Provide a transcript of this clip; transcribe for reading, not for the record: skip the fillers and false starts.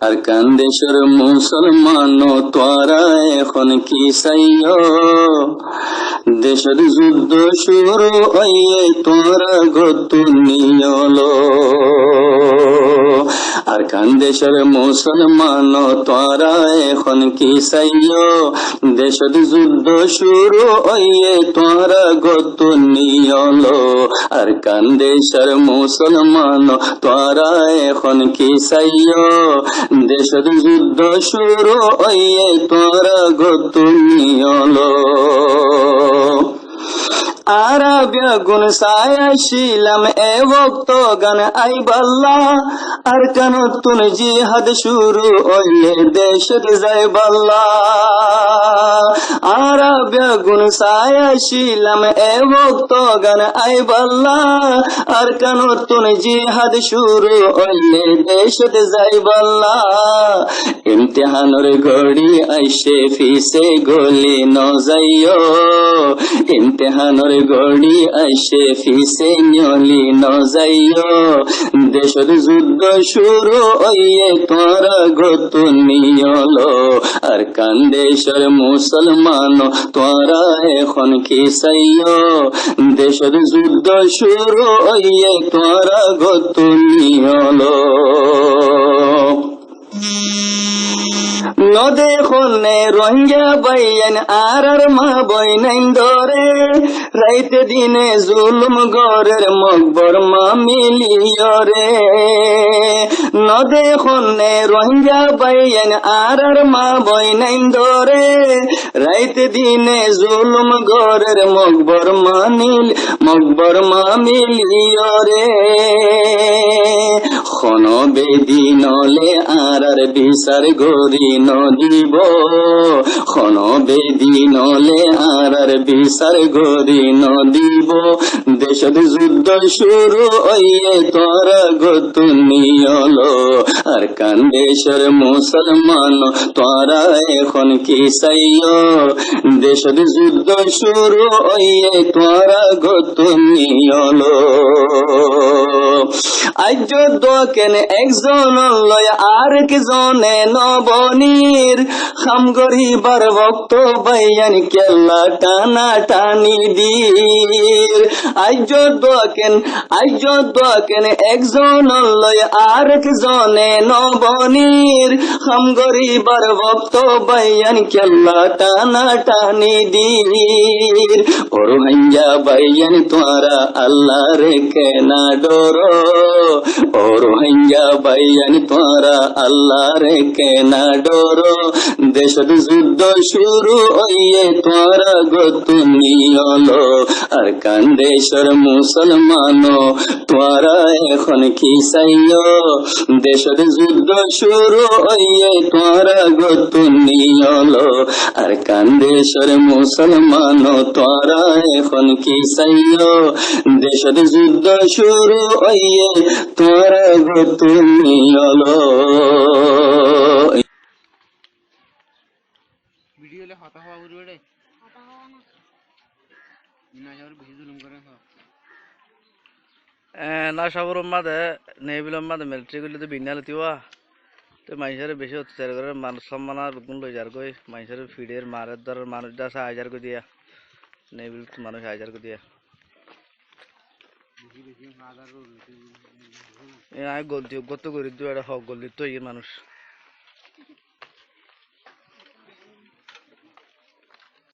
আর কান দেশের মুসলমান তোরা এখন কি চাইও, দেশের যুদ্ধ শুরু হইয়ে তোরা গত নিয়ল। আর কান দেশের মুসলমান তোরা এখন কি চাইও, দেশের যুদ্ধ শুরু হইয়ে তোরা গত নিয়ল। আর কান দেশের মুসলমান তোরা এখন কি চাইও, দেশের যুদ্ধ শুরু হইয়ে তোরা গত নিয়ল। আরবিয়া গুন সায়াশিলাম এ ভক্ত গান আইবাল্লা, আর কেন তুন জিহাদ শুরু হইলে দেশের যাইবাল্লা। আরবিয়া গুন সায়াশিলাম এ ভক্ত গান আইবাল্লা, আর কেন তুন জিহাদ শুরু হইলে দেশের যাইবাল্লা। ইমতিহানের ঘড়ি আইসে ফিসে গলি ন যাইও, ইমতিহানের ঘড়ি আইসে ফিসে নিয়লি ন যাইও, দেশের যুদ্ধ শুরু হইয়ে তোরা গত নিয়ল। আর কান দেশের মুসলমান তোরা এখন কি চাইও, দেশের যুদ্ধ শুরু হইয়ে তোরা গত নিয়ল। নদে খনে রোহিঙ্গা বাইন আর মা বইনাইন ধরে, রাইতে দিনে জুলুম গরের মকবর মা মিলিয় রে। নদে খনে রোহিঙ্গা বাইন আর মা বইনাইন ধরে, রাইতে দিনে জুলুম গরের মকবর মা মিলিয় রে। খন বেদি নলে আর বিচার গরি নদিব, খন বেদি নলে আর বিচার গরি নদিব, দেশের যুদ্ধ শুরু হইয়ে তোরা গত নিয়ল। আর কান দেশের মুসলমান তোরা এখন কি চাইও, দেশের যুদ্ধ শুরু হইয়ে তোরা গত নিয়ল। আজ কেন একজন লয় আর একজনে নবনীর, খাম গরিবার ভক্ত বাইয়ান কেল্লা টানা টানি দীর। আজ কেন একজন লয় আর একজনে নবনীর, খাম গরিবার ভক্ত বাইয়ান কেল্লা টানা টানি দীর। ওর ভাইয়া বাইয়ান তোরা আল্লাহ রেখে না ডরো, ওর ভাইয়া বাইয়ান তোরা আল্লাহ রেখে না ডরো, দেশের যুদ্ধ শুরু হইয়ে তোরা গত নিয়ল। আর কান দেশের মুসলমান তোরা এখন কি চাইও, দেশের যুদ্ধ শুরু হইয়ে তোরা গত নিয়ল। আর কান দেশের মুসলমান তোরা এখন কি চাইও, দেশের যুদ্ধ শুরু হইয়ে তোরা গত নিয়ল। ভিডিওলে হতা হওয়া উড়ে রে না সবর মাদে নেবিল মাদে মিলিটারি গুলি তো বিনাল তিওয়া তো মাইসারে বেশি অত্যাচার করে মানুষ সম্মান আর গুণ লই যার কই মাইসারে ফিডের মারের দ্বারা মানুষ দাসা হাজার কো দিয়া নেবিল মানুষ হাজার কো দিয়া আই গলতি গত করে দিও এটা হক গলতি তো এই মানুষ